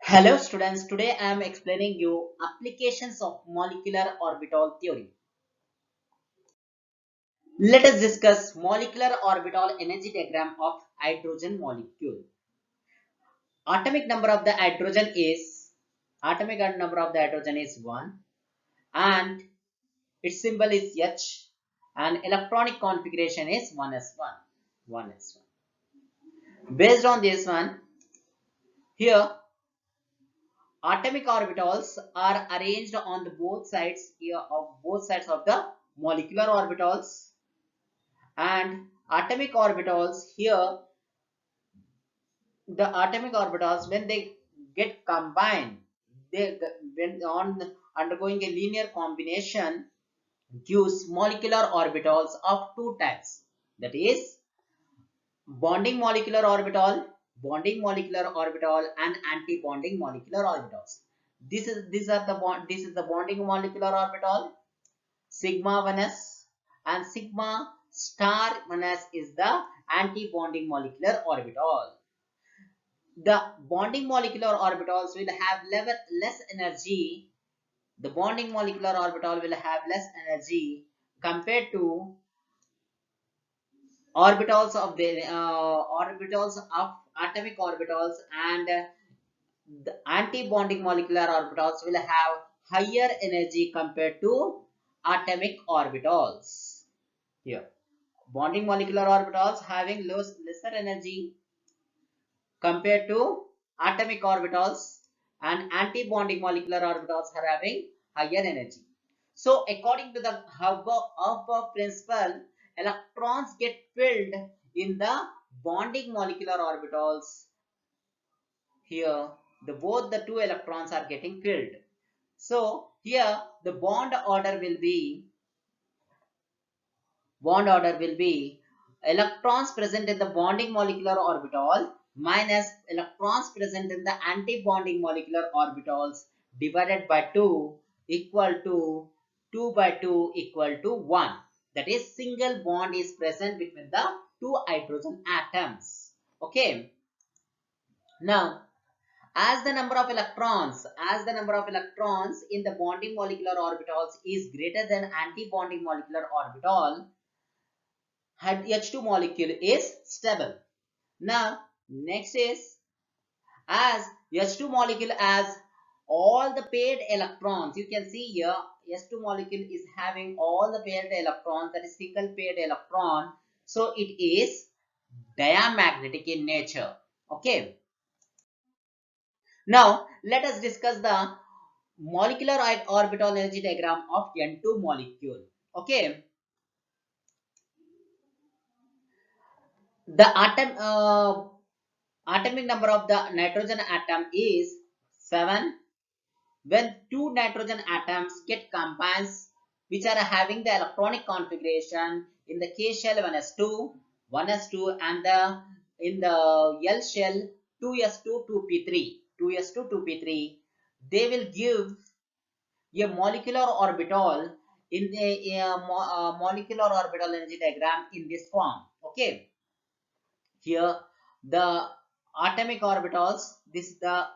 Hello students, today I am explaining you applications of molecular orbital theory. Let us discuss molecular orbital energy diagram of hydrogen molecule. Atomic number of the hydrogen is atomic number of the hydrogen is 1 and its symbol is H and electronic configuration is 1s1. 1s1. Based on this one, here atomic orbitals are arranged on the both sides of the molecular orbitals, and atomic orbitals here, the atomic orbitals when they get combined, they when on undergoing a linear combination gives molecular orbitals of two types, that is bonding molecular orbital and anti-bonding molecular orbitals. This is the bonding molecular orbital sigma 1s, and sigma star 1s is the anti-bonding molecular orbital. The bonding molecular orbitals will have less energy. The bonding molecular orbital will have less energy compared to orbitals of atomic orbitals, and the anti-bonding molecular orbitals will have higher energy compared to atomic orbitals. Here, bonding molecular orbitals having lesser energy compared to atomic orbitals, and anti-bonding molecular orbitals are having higher energy. So according to the Hubble principle, electrons get filled in the bonding molecular orbitals. Here, both the two electrons are getting filled. So here the bond order will be electrons present in the bonding molecular orbital minus electrons present in the anti-bonding molecular orbitals divided by 2 equal to 2 by 2 equal to 1. That is, single bond is present between the two hydrogen atoms. Okay. Now, as the number of electrons in the bonding molecular orbitals is greater than anti-bonding molecular orbital, H2 molecule is stable. Now, next is, as H2 molecule has all the paired electrons, you can see here H2 molecule is having all the paired electrons, that is single paired electron, so it is diamagnetic in nature. Okay. Now, let us discuss the molecular orbital energy diagram of N2 molecule. Okay. The atomic number of the nitrogen atom is 7. When two nitrogen atoms get combined, which are having the electronic configuration in the K shell 1s2, and in the L shell 2s2, 2p3, they will give a molecular orbital in a molecular orbital energy diagram in this form. Okay. Here the atomic orbitals, this is the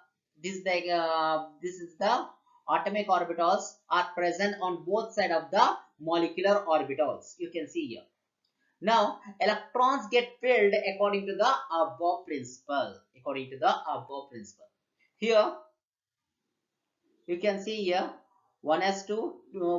atomic orbitals are present on both sides of the molecular orbitals, you can see here. Now electrons get filled according to the above principle. Here you can see here 1s2,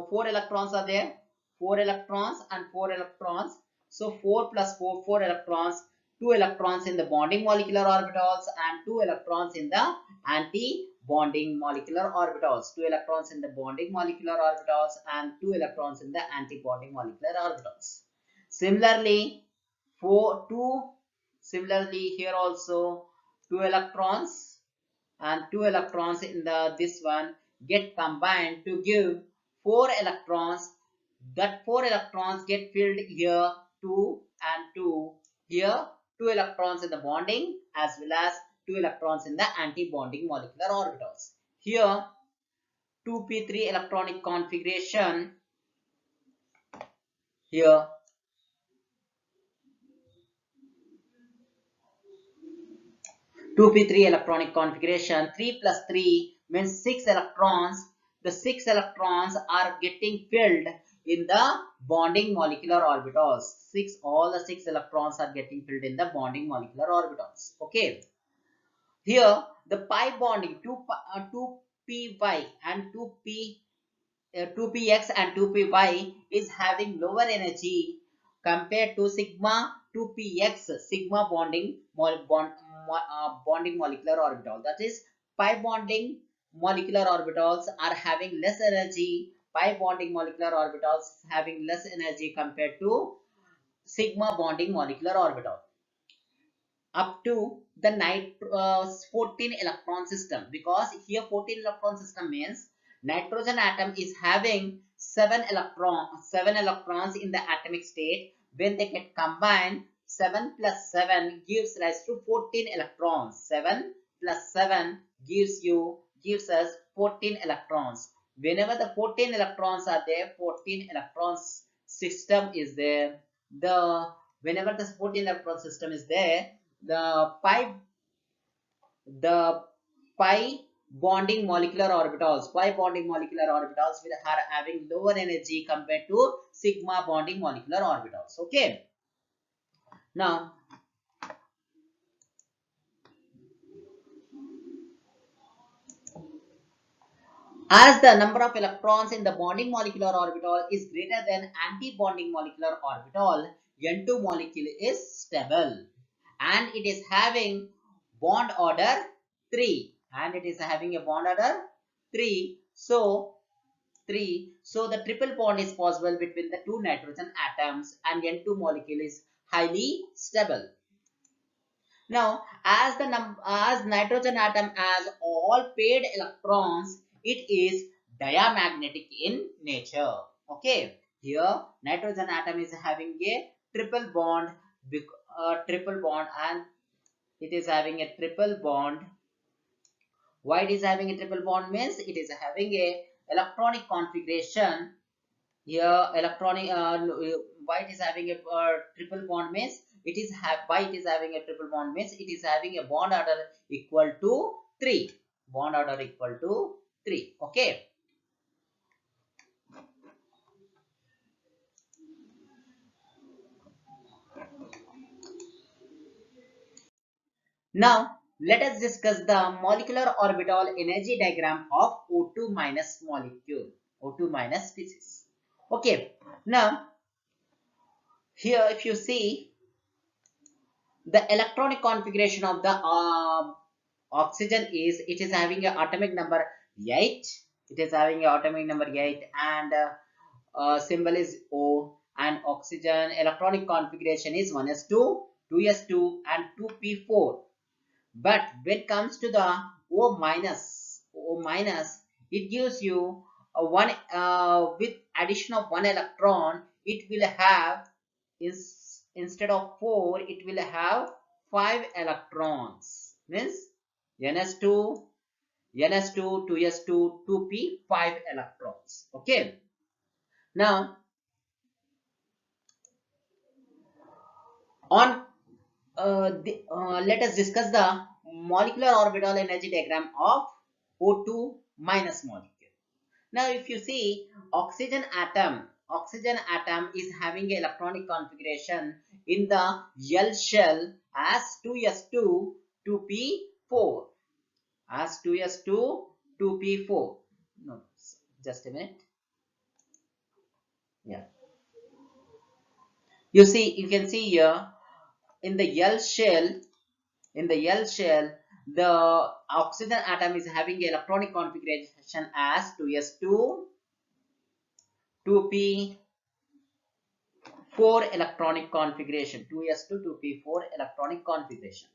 4 electrons are there, 4 electrons and 4 electrons, so 4 plus 4, 4 electrons, 2 electrons in the bonding molecular orbitals and 2 electrons in the anti-bonding molecular orbitals, 2 electrons in the bonding molecular orbitals and 2 electrons in the anti-bonding molecular orbitals. Similarly, 4 2 similarly here also 2 electrons and 2 electrons in the this one get combined to give 4 electrons. That 4 electrons get filled here, 2 and 2, here 2 electrons in the bonding as well as 2 electrons in the anti-bonding molecular orbitals. Here 2p3 electronic configuration. Here 2p3 electronic configuration. 3 plus 3 means 6 electrons. The 6 electrons are getting filled in the bonding molecular orbitals. All the 6 electrons are getting filled in the bonding molecular orbitals. Okay. Here the pi bonding 2py and 2px and 2py is having lower energy compared to sigma 2px, sigma bonding molecular orbital. That is, pi bonding molecular orbitals are having less energy. Pi bonding molecular orbitals having less energy compared to sigma bonding molecular orbital. Up to the 14 electron system, because here 14 electron system means nitrogen atom is having 7 electrons in the atomic state. When they get combined, 7 plus 7 gives rise to 14 electrons. 7 plus 7 gives us 14 electrons. Whenever the 14 electrons are there, 14 electrons system is there. Whenever the 14 electron system is there, the pi bonding molecular orbitals will are having lower energy compared to sigma bonding molecular orbitals. Okay. Now, as the number of electrons in the bonding molecular orbital is greater than anti-bonding molecular orbital, N2 molecule is stable and it is having bond order 3, and it is having a bond order 3. So the triple bond is possible between the two nitrogen atoms and N2 molecule is highly stable. Now, as nitrogen atom has all paired electrons, it is diamagnetic in nature. Okay, here nitrogen atom is having a triple bond, and it is having a triple bond. Why it is having a triple bond means it is having a electronic configuration. Here electronic why it is having a triple bond means why it is having a triple bond means it is having a bond order equal to 3. Bond order equal to 3. Okay. Now let us discuss the molecular orbital energy diagram of O2 minus molecule, O2 minus species. Okay. Now here if you see the electronic configuration of the oxygen is, it is having an atomic number 8. It is having an atomic number 8 and symbol is O, and oxygen electronic configuration is 1s2, 2s2 and 2p4. But when it comes to the O minus, it gives you a one with addition of one electron, it will have instead of 4, it will have 5 electrons. Means ns2, 2s2, 2p, 5 electrons. Okay. Now on let us discuss the molecular orbital energy diagram of O2 minus molecule. Now if you see oxygen atom is having an electronic configuration in the L shell as 2s2, 2p4, as 2s2, 2p4. No, just a minute. Yeah, you can see here in the L shell, the oxygen atom is having electronic configuration as 2s2, 2p4 electronic configuration, 2s2, 2p4 electronic configuration.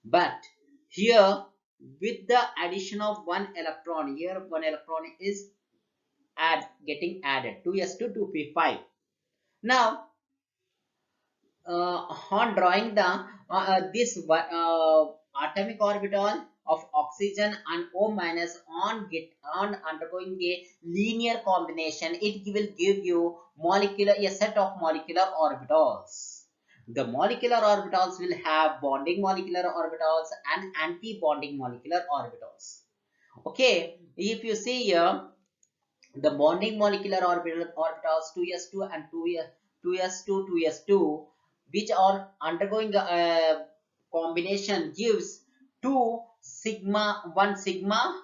But here with the addition of one electron, here one electron is getting added, 2s2, 2p5. Now on drawing the this atomic orbital of oxygen and O minus on undergoing a linear combination, it will give you a set of molecular orbitals. The molecular orbitals will have bonding molecular orbitals and anti-bonding molecular orbitals. Okay, if you see here, the bonding molecular orbitals 2s2 and 2s2 2s2, which are undergoing a combination, gives 2 sigma, 1 sigma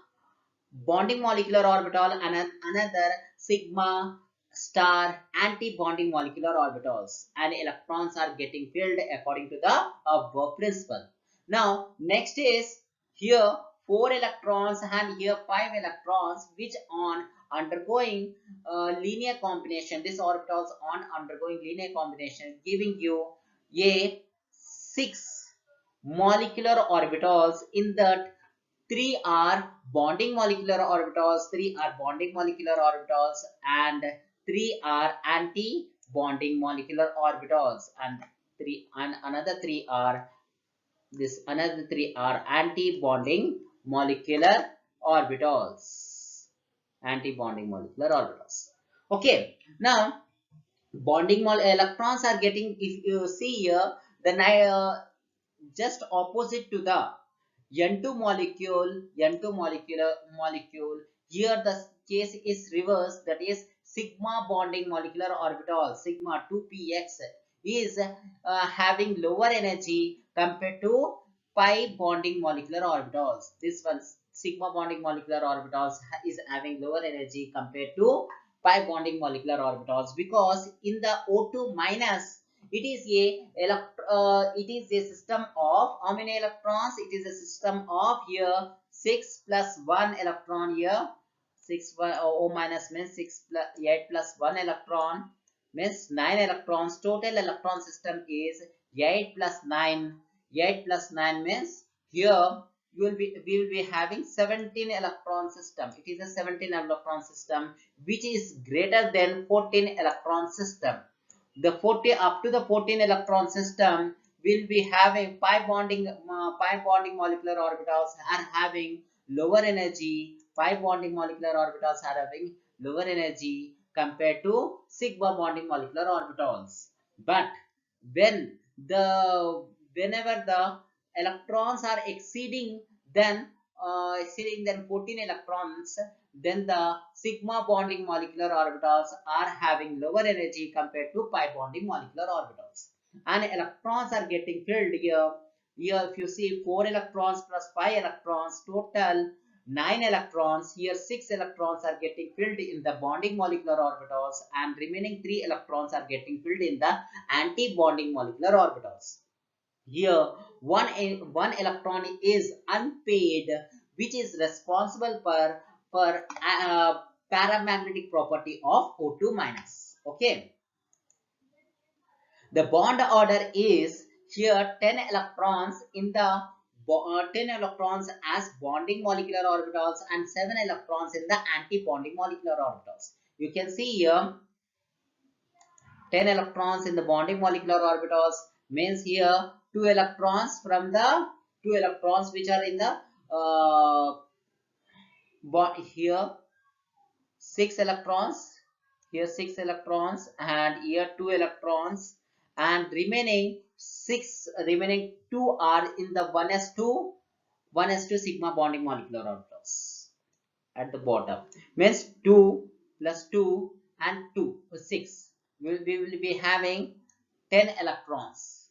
bonding molecular orbital and another sigma star anti-bonding molecular orbitals, and electrons are getting filled according to the above principle. Now next is here 4 electrons and here 5 electrons, which on undergoing linear combination, this orbitals on undergoing linear combination, giving you a 6 molecular orbitals. In that, 3 are bonding molecular orbitals, 3 are bonding molecular orbitals, and 3 are anti-bonding molecular orbitals, and another 3 are anti-bonding molecular orbitals. Anti-bonding molecular orbitals. Okay, now bonding electrons are getting, if you see here, the just opposite to the N2 molecule. Here the case is reversed, that is sigma bonding molecular orbital, sigma 2px, is having lower energy compared to pi bonding molecular orbitals. This one, sigma bonding molecular orbitals, is having lower energy compared to pi bonding molecular orbitals, because in the O2 minus, it is a system of how many electrons? It is a system of here 6 plus 1 electron here. 6 O minus means 6 plus 8 plus 1 electron means 9 electrons. Total electron system is 8 plus 9. 8 plus 9 means here we will be having 17 electron system. It is a 17 electron system, which is greater than 14 electron system. The 40 up to the 14 electron system will be having pi bonding molecular orbitals are having lower energy. Pi bonding molecular orbitals are having lower energy compared to sigma bonding molecular orbitals. But when whenever the electrons are exceeding then 14 electrons, then the sigma bonding molecular orbitals are having lower energy compared to pi bonding molecular orbitals, and electrons are getting filled here. Here if you see 4 electrons plus 5 electrons, total 9 electrons. Here 6 electrons are getting filled in the bonding molecular orbitals, and remaining 3 electrons are getting filled in the anti-bonding molecular orbitals. Here one electron is unpaired, which is responsible for paramagnetic property of O2 minus. Okay, the bond order is here 10 electrons in the 10 electrons as bonding molecular orbitals and 7 electrons in the anti-bonding molecular orbitals. You can see here 10 electrons in the bonding molecular orbitals means here 2 electrons from the 2 electrons which are in the here 6 electrons, here 6 electrons, and here 2 electrons, and remaining 2 are in the 1s2 sigma bonding molecular orbitals at the bottom, means 2 plus 2 and 2 6. We will be having 10 electrons,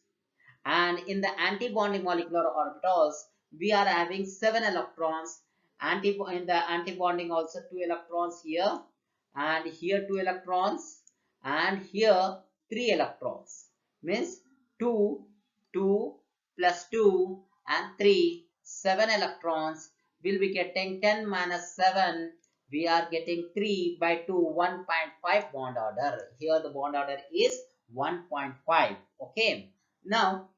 and in the anti-bonding molecular orbitals we are having 7 electrons. In the anti-bonding also 2 electrons here, and here 2 electrons, and here 3 electrons, means 2 2 plus 2 and 3, 7 electrons. Will be getting 10 minus 7, we are getting 3 by 2, 1.5 bond order. Here the bond order is 1.5. Okay, now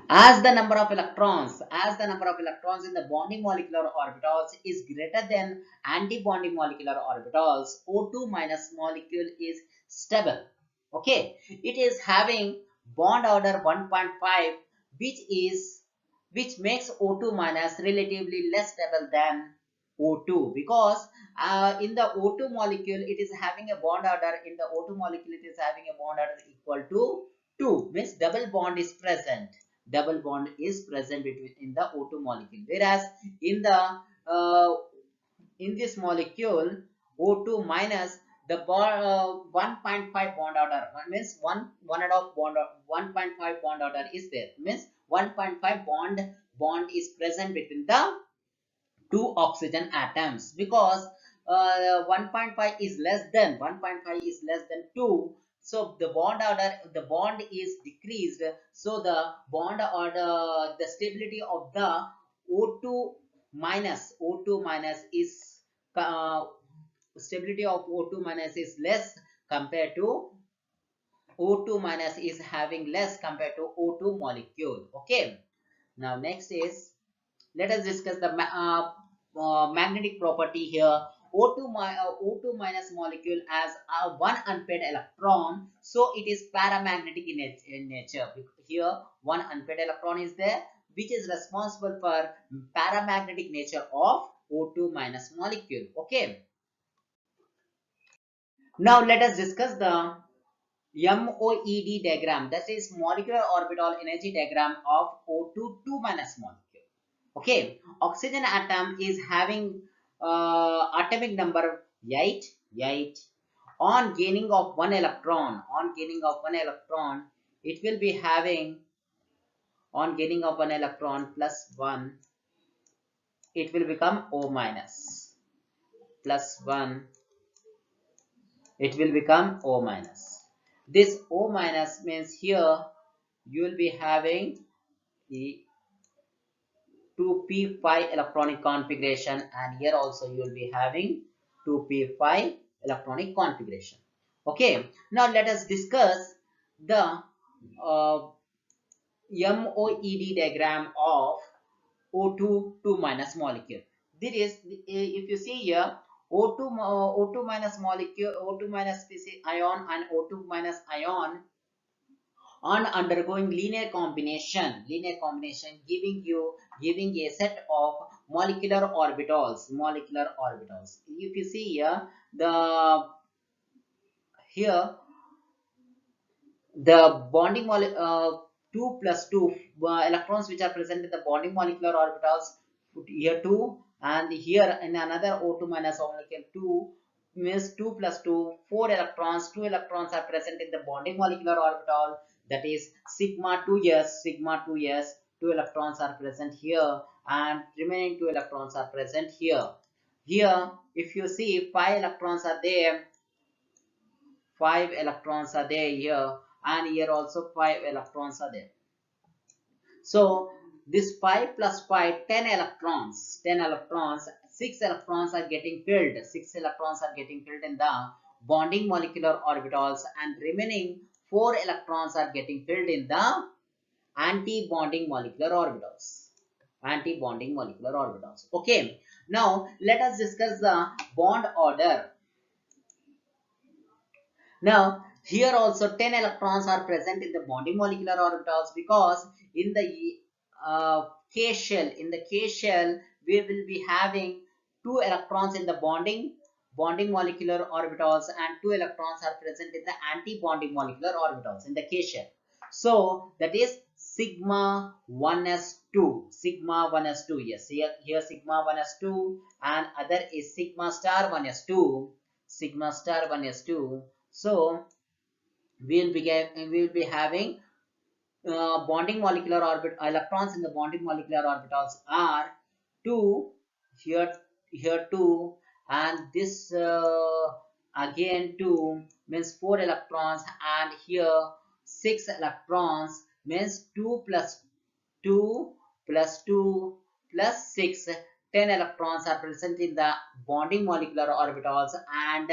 as the number of electrons in the bonding molecular orbitals is greater than anti-bonding molecular orbitals, O2 minus molecule is stable. Okay, it is having bond order 1.5, which makes O2 minus relatively less stable than O2, because in the O2 molecule it is having a bond order. In the O2 molecule it is having a bond order equal to 2, means double bond is present. Double bond is present between in the O2 molecule, whereas in the uh, in this molecule O2 minus, the 1.5 bond order, means one and of bond 1.5 bond order is there, means 1.5 bond is present between the two oxygen atoms, because 1.5 is less than 1.5 is less than 2, so the bond is decreased, so the bond order, the stability of the O2 minus is stability of O2 minus is less compared to O2 minus is having less compared to O2 molecule. Okay, now next is, let us discuss the magnetic property here. O2 minus molecule has one unpaired electron, so it is paramagnetic in nature. Here one unpaired electron is there, which is responsible for paramagnetic nature of O2 minus molecule. Okay, now let us discuss the MOED diagram, that is molecular orbital energy diagram of O2 2 minus molecule. Okay, oxygen atom is having atomic number 8, 8. On gaining of one electron, it will be having, on gaining of one electron plus 1, it will become O minus, plus 1, it will become O minus. This O minus means here you will be having the 2p5 electronic configuration, and here also you will be having 2p5 electronic configuration. Okay, now let us discuss the MOED diagram of O2 2 minus molecule. This is, if you see here, O2 minus molecule, O2 minus species ion and O2 minus ion on undergoing linear combination giving a set of molecular orbitals. If you see here, the here the bonding 2 plus 2 electrons which are present in the bonding molecular orbitals, here 2, and here in another O2 minus molecule 2, means 2 plus 2, 4 electrons, 2 electrons are present in the bonding molecular orbital, that is sigma 2s, 2 electrons are present here, and remaining 2 electrons are present here. Here if you see 5 electrons are there, 5 electrons are there here, and here also 5 electrons are there. So this 5 plus 5, 10 electrons, 6 electrons are getting filled, 6 electrons are getting filled in the bonding molecular orbitals, and remaining 4 electrons are getting filled in the anti-bonding molecular orbitals. Anti-bonding molecular orbitals. Okay, now let us discuss the bond order. Now, here also 10 electrons are present in the bonding molecular orbitals, because in the K shell, we will be having 2 electrons in the bonding molecular orbitals, and 2 electrons are present in the anti-bonding molecular orbitals in the K shell. So that is sigma 1s2, sigma 1s2. Yes, here sigma 1s2, and other is sigma star 1s2, sigma star 1s2. So we will be having bonding molecular orbit electrons in the bonding molecular orbitals are 2, here 2, and this again 2, means 4 electrons, and here 6 electrons, means 2 plus 2 plus 2 plus 6, 10 electrons are present in the bonding molecular orbitals, and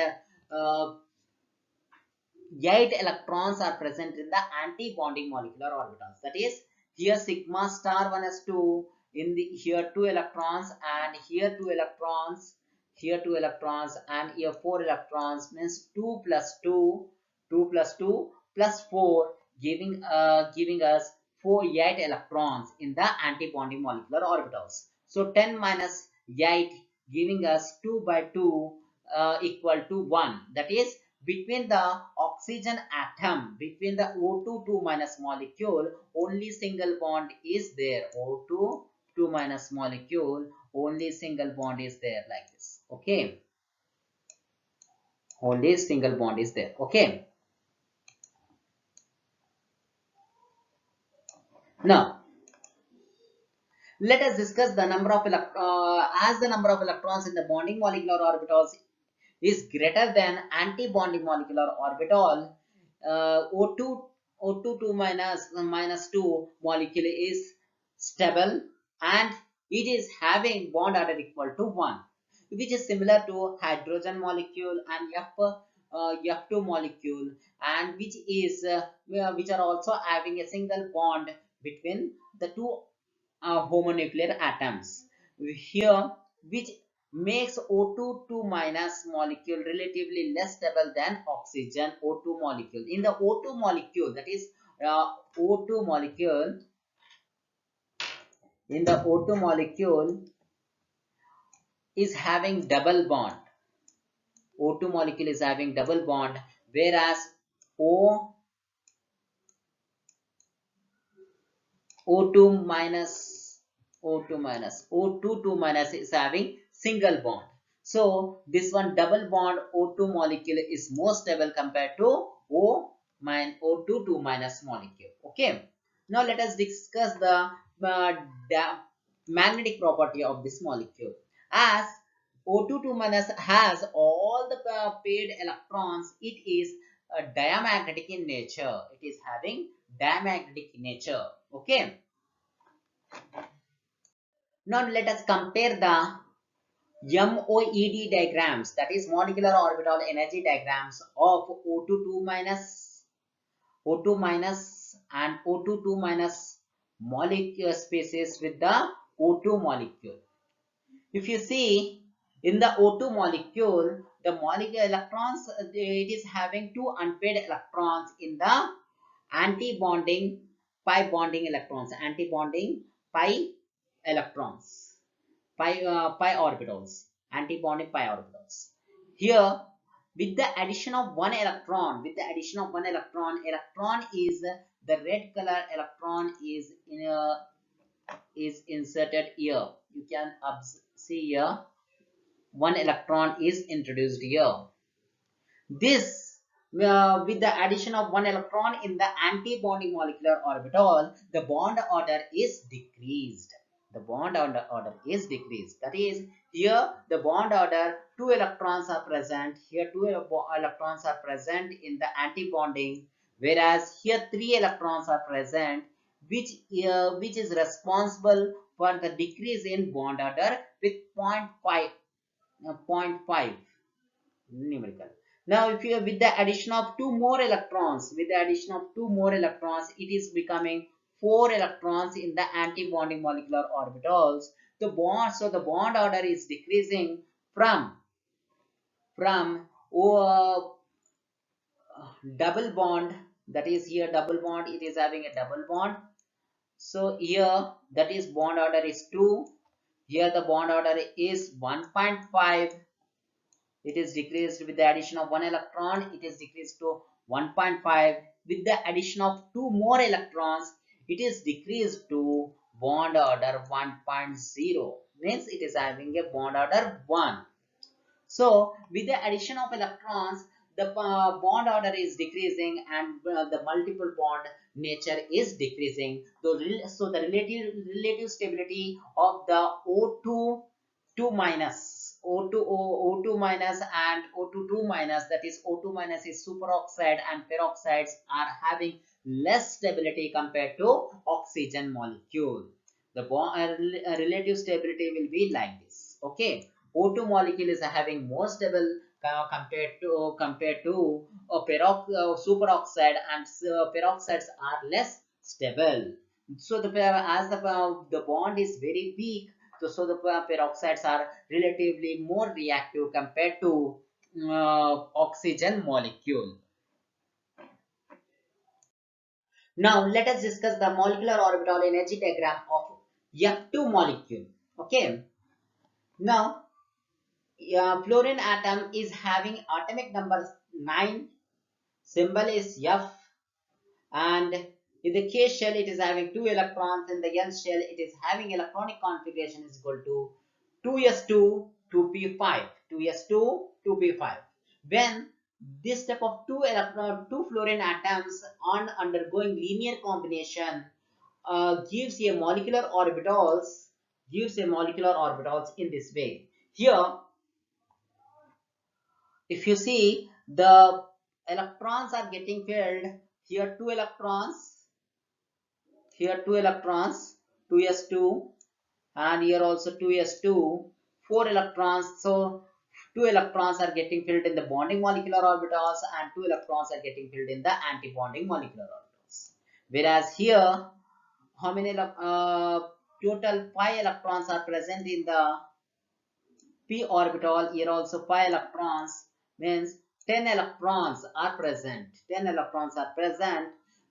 8 electrons are present in the anti-bonding molecular orbitals. That is, here sigma star 1s2, in the here 2 electrons, and here 2 electrons, here 2 electrons, and here 4 electrons, means 2 plus 2, 2 plus 2 plus 4, giving us 8 electrons in the anti-bonding molecular orbitals. So 10 minus 8 giving us 2 by 2 equal to 1. That is, between the oxygen atom, between the O2 2 minus molecule, only single bond is there. O2 2 minus molecule, only single bond is there, like this. Okay, only single bond is there. Okay, now let us discuss the number of as the number of electrons in the bonding molecular orbitals is greater than anti-bonding molecular orbital, O2 2 minus 2 molecule is stable and it is having bond order equal to 1, which is similar to hydrogen molecule and F2 molecule, and which are also having a single bond between the two homonuclear atoms here, which makes O2 2 minus molecule relatively less stable than oxygen O2 molecule. In the O2 molecule, that is O2 molecule, in the O2 molecule is having double bond. O2 molecule is having double bond, whereas O O2 minus O2 2 minus is having single bond. So this one double bond O2 molecule is more stable compared to O2 2 minus molecule. Okay. Now let us discuss the magnetic property of this molecule. As O2 2 minus has all the paired electrons, it is diamagnetic in nature. It is having diamagnetic nature. Okay, now let us compare the MOED diagrams, that is molecular orbital energy diagrams of O2 2 minus, O2 minus and O2 2 minus molecule species with the O2 molecule. If you see in the O2 molecule, the molecular electrons, it is having two unpaired electrons in the anti-bonding pi bonding electrons, anti-bonding pi electrons, pi orbitals, anti-bonding pi orbitals. Here, with the addition of one electron, electron is the red color electron is inserted here. You can see here one electron is introduced here. This with the addition of one electron in the anti-bonding molecular orbital, the bond order is decreased. The bond order is decreased. That is, here the bond order, two electrons are present. Here two electrons are present in the anti-bonding, whereas here three electrons are present, which is responsible for the decrease in bond order with 0.5 numerical. Now, if you with the addition of two more electrons, it is becoming four electrons in the anti-bonding molecular orbitals. The bond order is decreasing from double bond. That is here double bond. It is having a double bond. So here that is bond order is 2. Here the bond order is 1.5. It is decreased with the addition of one electron. It is decreased to 1.5. With the addition of two more electrons, it is decreased to bond order 1.0. Means it is having a bond order 1. So with the addition of electrons, the bond order is decreasing and the multiple bond nature is decreasing. So the relative stability of the O2 2 minus, O2 minus and O2 2 minus, that is O2 minus is superoxide and peroxides are having less stability compared to oxygen molecule. The relative stability will be like this. Okay, O2 molecule is having more stable compared to superoxide, and peroxides are less stable. So the bond is very weak, so the peroxides are relatively more reactive compared to oxygen molecule. Now let us discuss the molecular orbital energy diagram of F2 molecule. Okay. Now Fluorine atom is having atomic number 9, symbol is F, and in the K shell it is having 2 electrons. In the L shell it is having electronic configuration is equal to 2s2 2p5, 2s2 2p5. When this type of two fluorine atoms on undergoing linear combination gives a molecular orbitals in this way. Here if you see, the electrons are getting filled. Here two electrons, here two electrons, 2s2, and here also 2s2, 4 electrons. So 2 electrons are getting filled in the bonding molecular orbitals and 2 electrons are getting filled in the anti-bonding molecular orbitals. Whereas here, how many total 5 electrons are present in the p orbital. Here also 5 electrons, means 10 electrons are present. 10 electrons are present.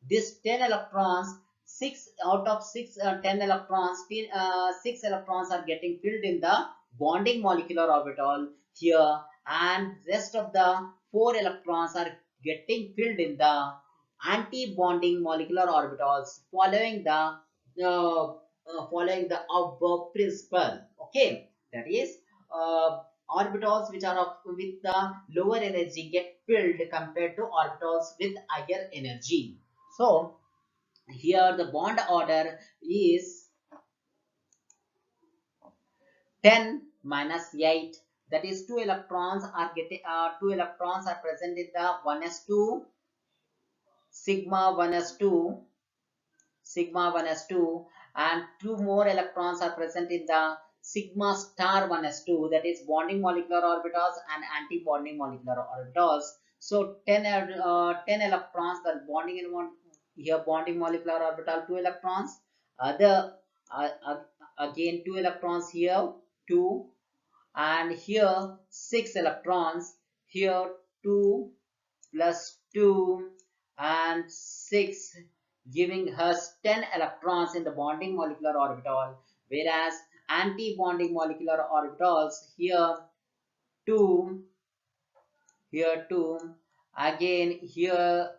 This 10 electrons, 6 out of 6 10 electrons, 6 electrons are getting filled in the bonding molecular orbital here, and rest of the 4 electrons are getting filled in the anti-bonding molecular orbitals following the above principle. Okay, that is orbitals which are with the lower energy get filled compared to orbitals with higher energy. So here the bond order is 10 minus 8. That is 2 electrons are getting 2 electrons are present in the 1s2 sigma 1s2 sigma 1s2, and 2 more electrons are present in the sigma star 1s2, that is bonding molecular orbitals and anti-bonding molecular orbitals. So 10 electrons, the bonding in one here, bonding molecular orbital 2 electrons, other again 2 electrons here, 2, and here 6 electrons, here 2 plus 2 and 6, giving us 10 electrons in the bonding molecular orbital, whereas anti-bonding molecular orbitals here 2, here 2, again here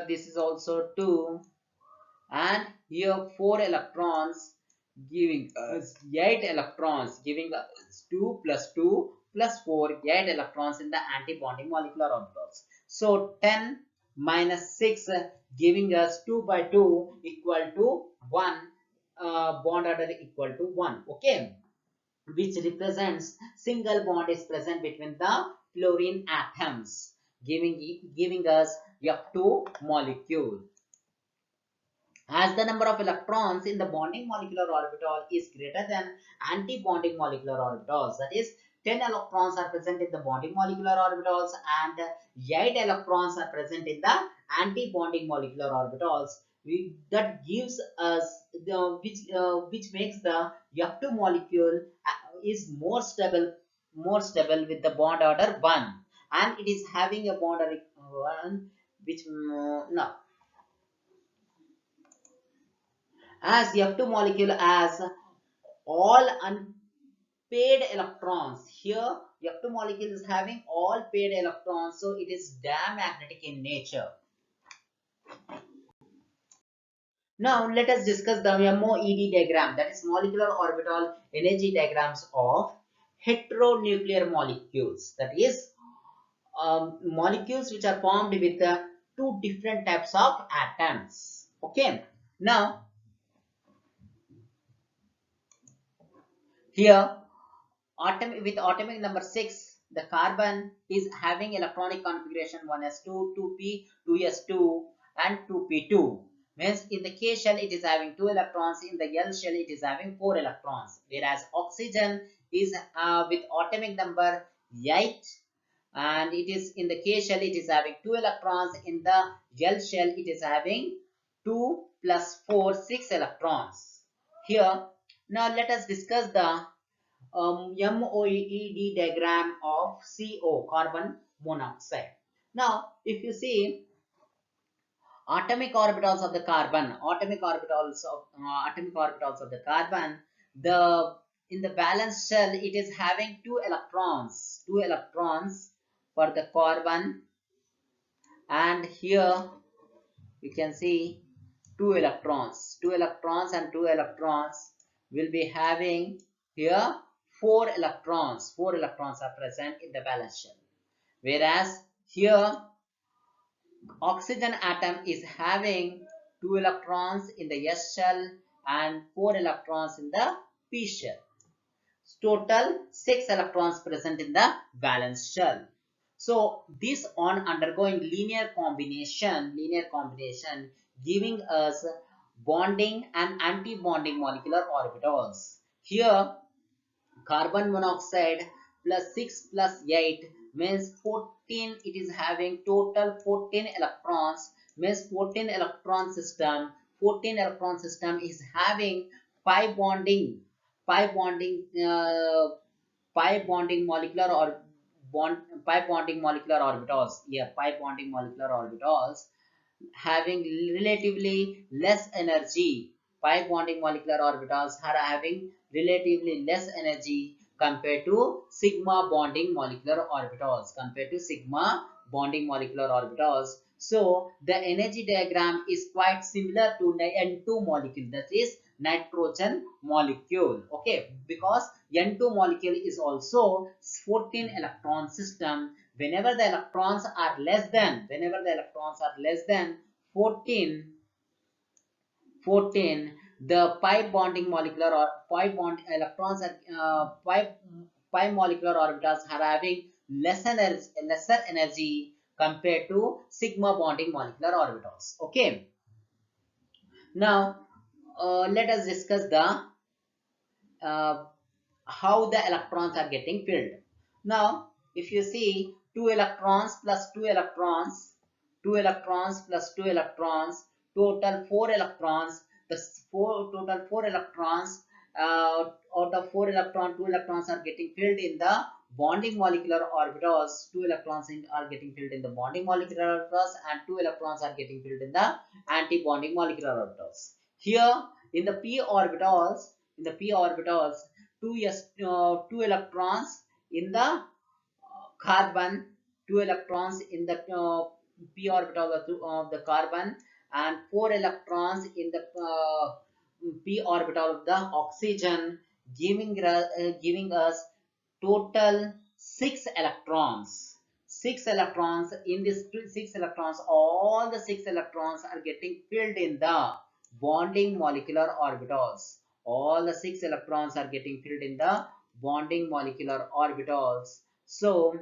this is also 2, and here 4 electrons, giving us 8 electrons, giving us 2 plus 2 plus 4, 8 electrons in the anti-bonding molecular orbitals. So 10 minus 6 giving us 2 by 2 equal to 1, bond order equal to 1. Okay, which represents single bond is present between the fluorine atoms, giving us F2 molecule. As the number of electrons in the bonding molecular orbital is greater than anti-bonding molecular orbitals, that is 10 electrons are present in the bonding molecular orbitals and 8 electrons are present in the anti-bonding molecular orbitals, that gives us the which makes the F2 molecule is more stable with the bond order 1, and it is having a bond order 1 which no, as F2 molecule has all unpaired electrons. Here F2 molecule is having all paired electrons, so it is diamagnetic in nature. Now let us discuss the MOED diagram, that is molecular orbital energy diagrams of heteronuclear molecules, that is molecules which are formed with two different types of atoms. Okay, now here with atomic number 6, the carbon is having electronic configuration 1s2, 2p, 2s2 and 2p2. Means in the K shell it is having 2 electrons, in the L shell it is having 4 electrons. Whereas oxygen is with atomic number 8, and it is in the K shell it is having 2 electrons, in the L shell it is having 2 plus 4, 6 electrons. Here now let us discuss the MOED diagram of CO, carbon monoxide. Now, if you see atomic orbitals of the carbon, atomic orbitals of the carbon, the in the valence shell, it is having two electrons for the carbon, and here you can see two electrons and two electrons will be having here four electrons are present in the valence shell, whereas here oxygen atom is having two electrons in the s shell and four electrons in the p shell. Total 6 electrons present in the valence shell. So this on undergoing linear combination giving us bonding and anti-bonding molecular orbitals. Here carbon monoxide plus 6 plus 8 means 14. It is having total 14 electrons, means 14 electron system is having pi bonding pi bonding uh, pi bonding molecular or bond pi bonding molecular orbitals. Yeah, pi bonding molecular orbitals having relatively less energy. Pi bonding molecular orbitals are having relatively less energy compared to sigma bonding molecular orbitals. So the energy diagram is quite similar to N2 molecule, that is nitrogen molecule. Okay, because N2 molecule is also 14 electron system. Whenever the electrons are less than 14, the pi bonding molecular or pi bond electrons are pi molecular orbitals are having lesser energy compared to sigma bonding molecular orbitals. Okay, now let us discuss the uh, how the electrons are getting filled. Now, if you see two electrons plus two electrons plus two electrons, total four electrons. The total four electrons. Out of four electrons, two electrons are getting filled in the bonding molecular orbitals. Two electrons are getting filled in the bonding molecular orbitals, and two electrons are getting filled in the anti-bonding molecular orbitals. Here in the p orbitals, two electrons in the carbon, two electrons in the p orbital of the carbon, and four electrons in the p orbital of the oxygen, giving us total six electrons. In this six electrons, all the six electrons are getting filled in the bonding molecular orbitals. All the six electrons are getting filled in the bonding molecular orbitals. So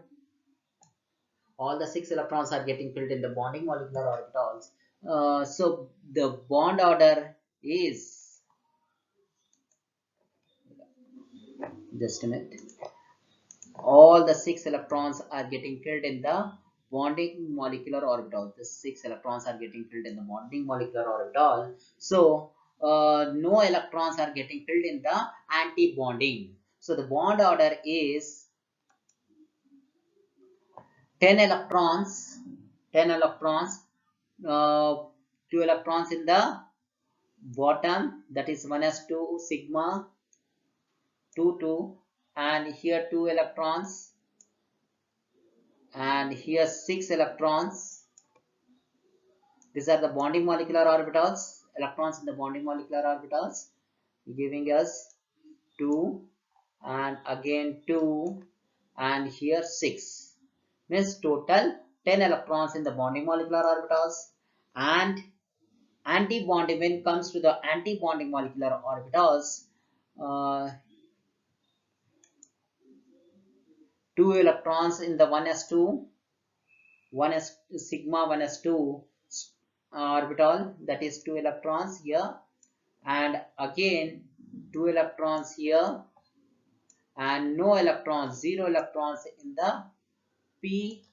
all the six electrons are getting filled in the bonding molecular orbitals. So the bond order is, just a minute, all the six electrons are getting filled in the bonding molecular orbital. The six electrons are getting filled in the bonding molecular orbital. So no electrons are getting filled in the anti-bonding. So the bond order is 10 electrons, 10 electrons, uh, 2 electrons in the bottom, that is 1s2 sigma 2 2, and here 2 electrons, and here 6 electrons. These are the bonding molecular orbitals, electrons in the bonding molecular orbitals, giving us 2 and again 2 and here 6. Means total 10 electrons in the bonding molecular orbitals, and anti-bonding, when it comes to the anti-bonding molecular orbitals, uh, 2 electrons in the 1s2 1s sigma 1s2 orbital, that is 2 electrons here, and again 2 electrons here, and no electrons, 0 electrons in the p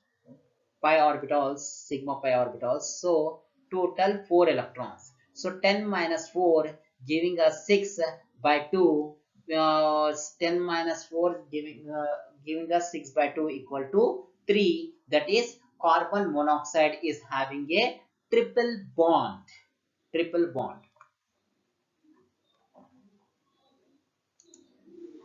pi orbitals, sigma pi orbitals. So total 4 electrons. So 10 minus 4 giving us 6 by 2. 10 minus 4 giving us 6 by 2 equal to 3. That is carbon monoxide is having a triple bond. Triple bond.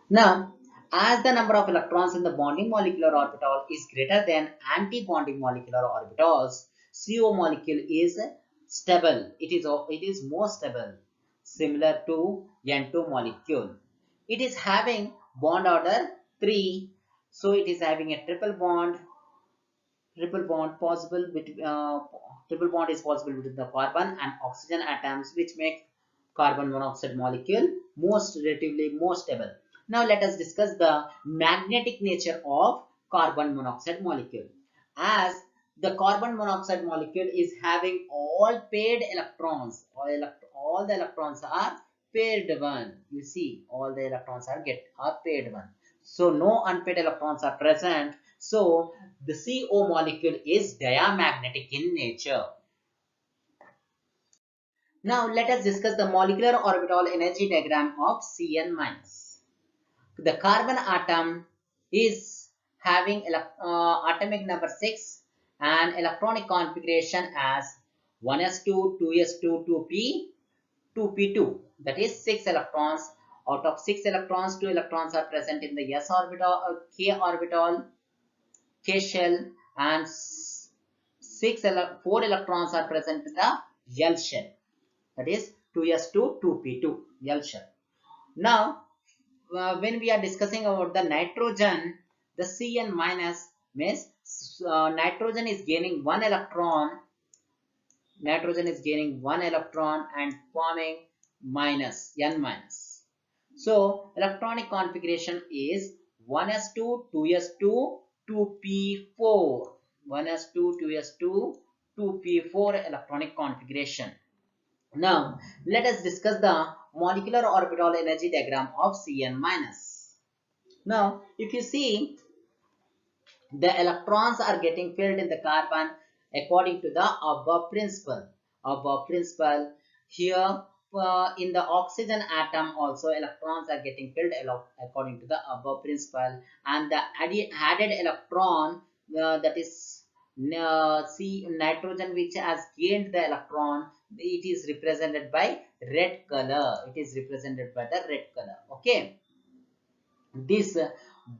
Now, as the number of electrons in the bonding molecular orbital is greater than anti-bonding molecular orbitals, CO molecule is stable. It is more stable, similar to N2 molecule. It is having bond order 3, so it is having a triple bond possible between triple bond is possible between the carbon and oxygen atoms, which makes carbon monoxide molecule most relatively more stable. Now let us discuss the magnetic nature of carbon monoxide molecule. As the carbon monoxide molecule is having all paired electrons, all the electrons are paired one. You see, all the electrons are paired one. So no unpaired electrons are present. So the CO molecule is diamagnetic in nature. Now let us discuss the molecular orbital energy diagram of Cn-. The carbon atom is having atomic number 6 and electronic configuration as 1s2, 2s2, 2p, 2p2. That is 6 electrons. Out of 6 electrons, 2 electrons are present in the s orbital, k orbital, k shell, and 4 electrons are present in the L shell. That is 2s2, 2p2, L shell. Now, when we are discussing about the nitrogen, the Cn minus means nitrogen is gaining one electron. Nitrogen is gaining one electron and forming minus, N minus. So electronic configuration is 1s2, 2s2, 2p4. 1s2, 2s2, 2p4 electronic configuration. Now let us discuss the molecular orbital energy diagram of Cn minus. Now if you see, the electrons are getting filled in the carbon according to the above principle. Here in the oxygen atom also electrons are getting filled according to the above principle, and the added electron, that is nitrogen, which has gained the electron, it is represented by red color. It is represented by the red color. Okay. This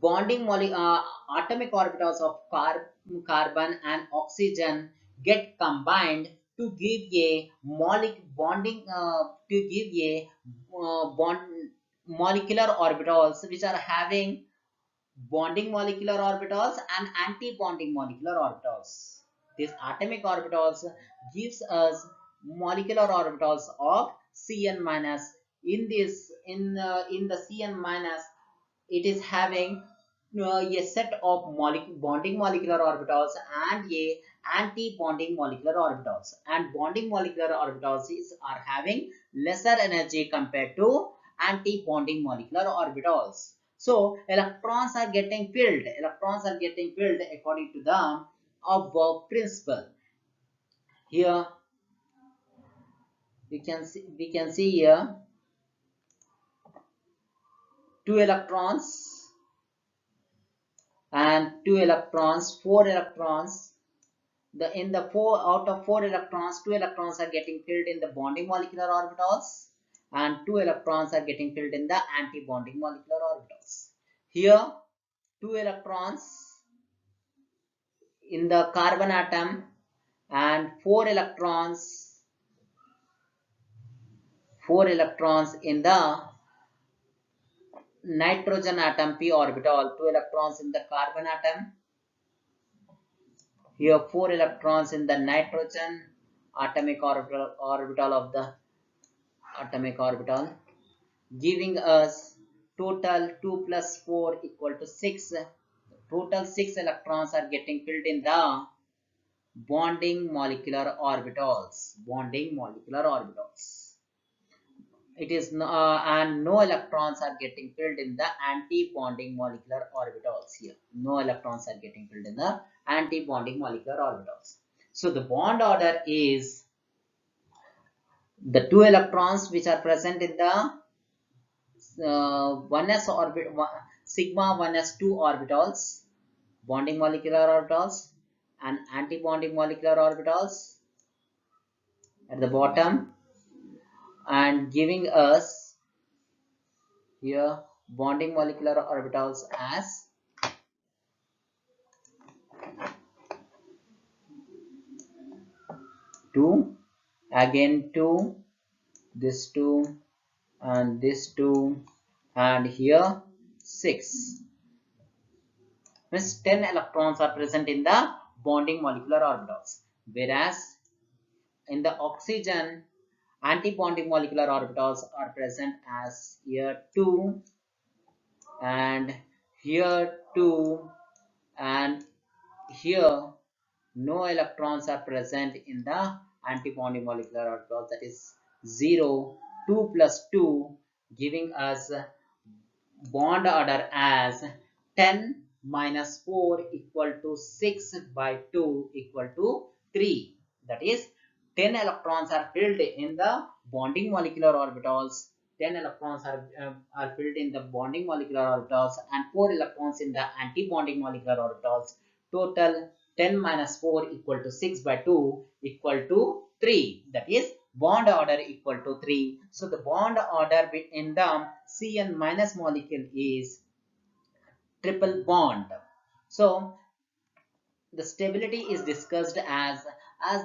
atomic orbitals of carbon and oxygen get combined to give a bond molecular orbitals, which are having bonding molecular orbitals and anti-bonding molecular orbitals. These atomic orbitals gives us molecular orbitals of Cn minus. In the Cn minus, it is having a set of bonding molecular orbitals and a anti-bonding molecular orbitals, and bonding molecular orbitals are having lesser energy compared to anti-bonding molecular orbitals. So electrons are getting filled according to the above principle. Here we can see here two electrons and two electrons, four electrons. In the four out of four electrons, two electrons are getting filled in the bonding molecular orbitals, and two electrons are getting filled in the anti-bonding molecular orbitals. Here, two electrons in the carbon atom and four electrons in the nitrogen atom p orbital. Two electrons in the carbon atom. Here, four electrons in the nitrogen atomic orbital of the atomic orbital, giving us total 2 plus 4 equal to 6. Total 6 electrons are getting filled in the bonding molecular orbitals. It is and no electrons are getting filled in the anti-bonding molecular orbitals here. No electrons are getting filled in the anti-bonding molecular orbitals. So the bond order is the two electrons which are present in the 1s orbit, sigma 1s2 orbitals, bonding molecular orbitals, and anti-bonding molecular orbitals at the bottom, and giving us here bonding molecular orbitals as 2, again 2, this 2 and this 2, and here 6. Means 10 electrons are present in the bonding molecular orbitals, whereas in the oxygen anti-bonding molecular orbitals are present as here 2 and here 2, and here no electrons are present in the anti-bonding molecular orbital, that is 0, 2 plus 2, giving us bond order as 10 minus 4 equal to 6 by 2 equal to 3. That is 10 electrons are filled in the bonding molecular orbitals, 10 electrons are filled in the bonding molecular orbitals and 4 electrons in the anti-bonding molecular orbitals. Total 10 minus 4 equal to 6 by 2 equal to 3. That is bond order equal to 3. So the bond order in the Cn minus molecule is triple bond. So the stability is discussed as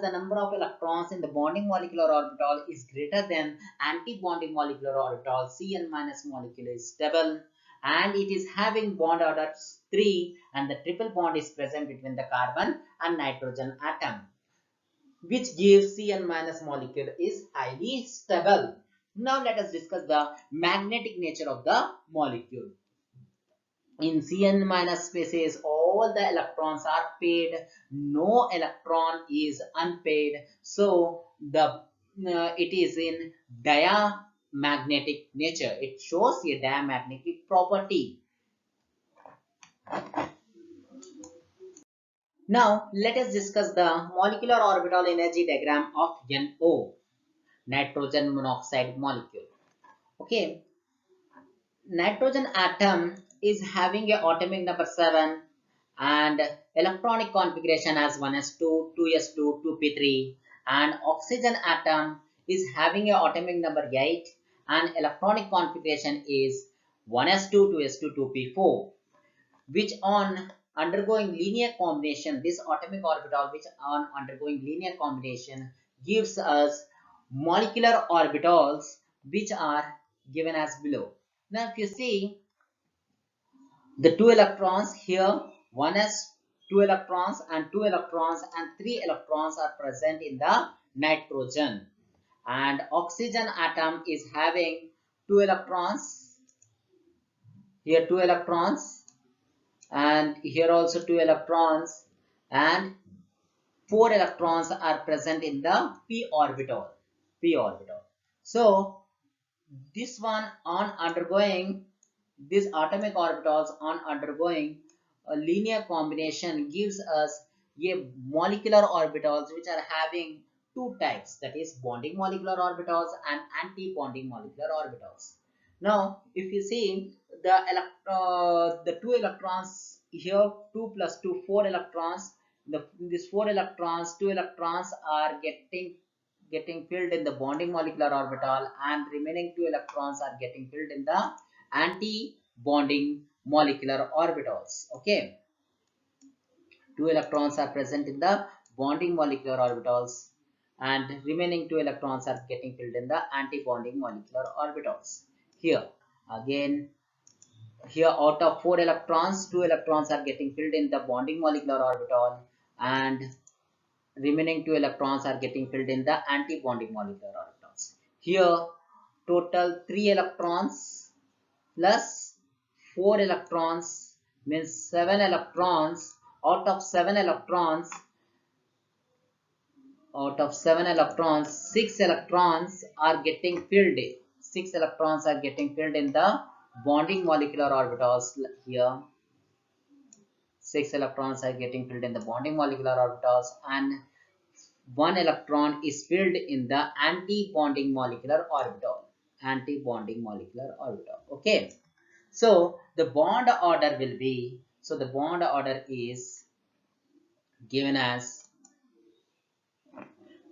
the number of electrons in the bonding molecular orbital is greater than anti-bonding molecular orbital, Cn minus molecule is stable and it is having bond order 3 and the triple bond is present between the carbon and nitrogen atom, which gives Cn minus molecule is highly stable. Now let us discuss the magnetic nature of the molecule. In Cn minus species, all the electrons are paid, no electron is unpaid, so the it is in diamagnetic nature. It shows a diamagnetic property. Now let us discuss the molecular orbital energy diagram of NO, nitrogen monoxide molecule. Okay, nitrogen atom is having a atomic number 7 and electronic configuration as 1s2, 2s2, 2p3, and oxygen atom is having a atomic number 8 and electronic configuration is 1s2, 2s2, 2p4, which on undergoing linear combination, this atomic orbital which on undergoing linear combination gives us molecular orbitals which are given as below. Now if you see the 2 electrons here, one has 2 electrons and 2 electrons and 3 electrons are present in the nitrogen, and oxygen atom is having 2 electrons, here 2 electrons and here also 2 electrons, and 4 electrons are present in the p orbital, so this one on undergoing, these atomic orbitals on undergoing a linear combination gives us a molecular orbitals which are having two types, that is bonding molecular orbitals and anti-bonding molecular orbitals. Now if you see the 2 electrons here, 2 plus 2, 4 electrons, these 4 electrons, 2 electrons are getting filled in the bonding molecular orbital and remaining 2 electrons are getting filled in the anti-bonding molecular orbitals. Okay, 2 electrons are present in the bonding molecular orbitals and remaining 2 electrons are getting filled in the anti-bonding molecular orbitals. Here again, here out of 4 electrons, 2 electrons are getting filled in the bonding molecular orbital and remaining 2 electrons are getting filled in the anti-bonding molecular orbitals. Here total 3 electrons plus 4 electrons means 7 electrons. Out of 7 electrons, 6 electrons are getting filled. 6 electrons are getting filled in the bonding molecular orbitals. Here 6 electrons are getting filled in the bonding molecular orbitals and 1 electron is filled in the anti-bonding molecular orbital. Okay, so the bond order will be, so the bond order is given as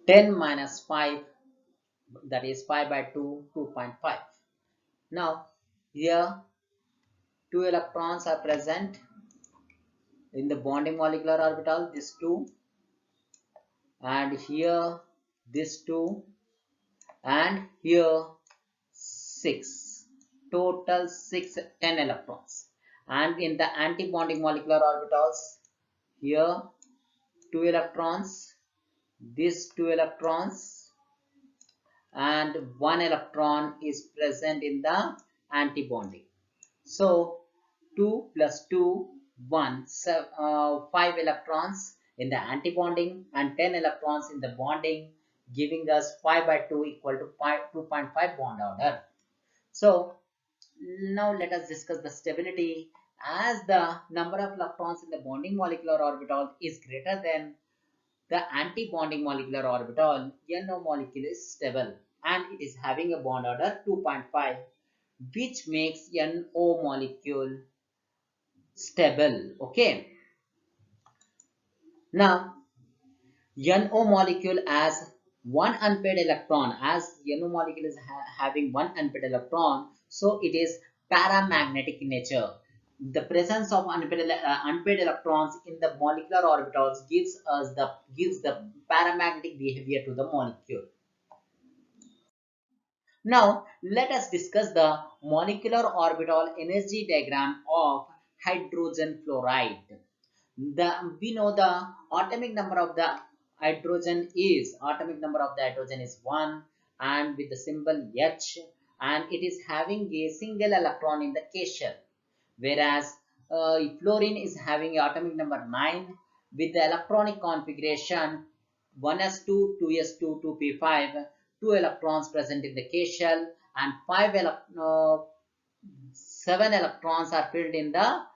10 minus 5, that is 5 by 2, 2.5. Now here two electrons are present in the bonding molecular orbital, this two, and here this two, and here 6, total 6, 10 electrons. And in the anti-bonding molecular orbitals, here 2 electrons, these 2 electrons, and 1 electron is present in the anti-bonding. So 2 plus 2, 1, 5 electrons in the anti-bonding and 10 electrons in the bonding, giving us 5 by 2 equal to 2.5 bond order. So now let us discuss the stability. As the number of electrons in the bonding molecular orbital is greater than the anti-bonding molecular orbital, NO molecule is stable and it is having a bond order 2.5, which makes NO molecule stable. Okay. Now NO molecule as one unpaired electron, as NO molecule is having one unpaired electron, so it is paramagnetic in nature. The presence of unpaired electrons in the molecular orbitals gives the paramagnetic behavior to the molecule. Now let us discuss the molecular orbital energy diagram of hydrogen fluoride. We know the atomic number of the hydrogen is 1 and with the symbol H, and it is having a single electron in the K shell, whereas fluorine is having atomic number 9 with the electronic configuration 1s2, 2s2, 2p5, 2 electrons present in the K shell, and 7 electrons are filled in the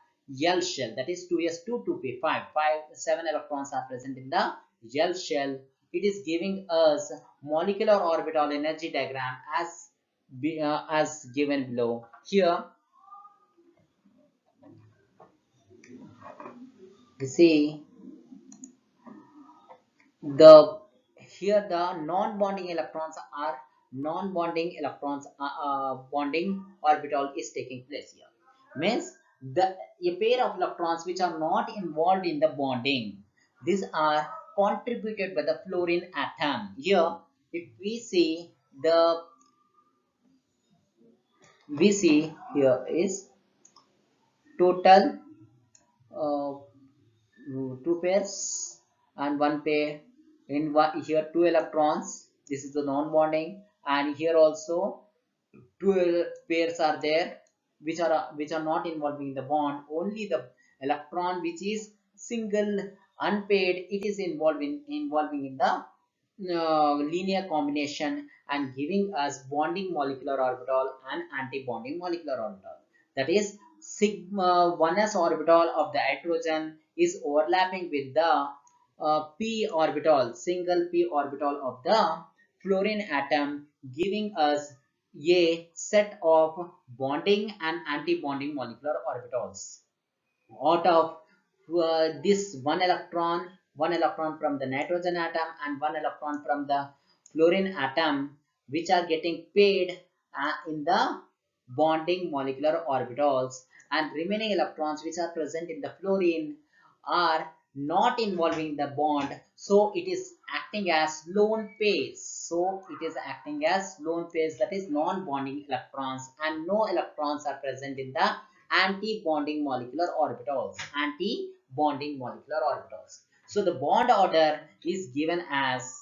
L shell, that is 2s2, 2p5. 7 electrons are present in the L shell. It is giving us molecular orbital energy diagram as given below. Here we see the non-bonding electrons are bonding orbital is taking place here. Means a pair of electrons which are not involved in the bonding, these are contributed by the fluorine atom. Here if we see here is total uh, 2 pairs and 1 pair. In one, here 2 electrons, this is the non-bonding, and here also 2 pairs are there which are not involving the bond. Only the electron which is single unpaired, it is involving in the linear combination and giving us bonding molecular orbital and anti-bonding molecular orbital. That is sigma 1s orbital of the hydrogen is overlapping with the p orbital, single p orbital of the fluorine atom, giving us a set of bonding and anti-bonding molecular orbitals. Out of this one electron from the nitrogen atom and 1 electron from the fluorine atom, which are getting paired in the bonding molecular orbitals, and remaining electrons which are present in the fluorine are not involving the bond, so it is acting as lone pairs. That is non-bonding electrons, and no electrons are present in the anti-bonding molecular orbitals. So the bond order is given as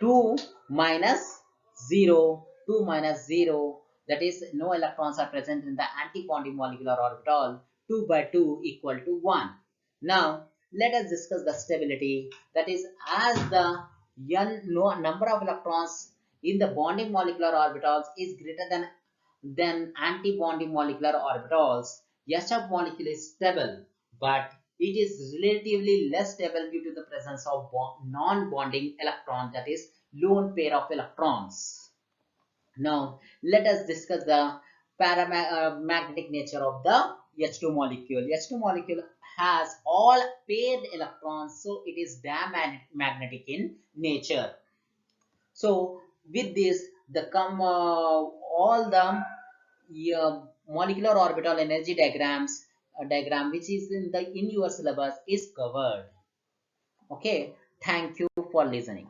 2 minus 0, 2 minus 0, that is no electrons are present in the anti-bonding molecular orbital, 2 by 2 equal to 1. Now let us discuss the stability. That is, as the number of electrons in the bonding molecular orbitals is greater than anti-bonding molecular orbitals, HF molecule is stable, but it is relatively less stable due to the presence of non-bonding electron, that is lone pair of electrons. Now let us discuss the paramagnetic nature of the H2 molecule. H2 molecule has all paired electrons, so it is diamagnetic in nature. So with this, all the molecular orbital energy diagram which is in your syllabus is covered. Okay, thank you for listening.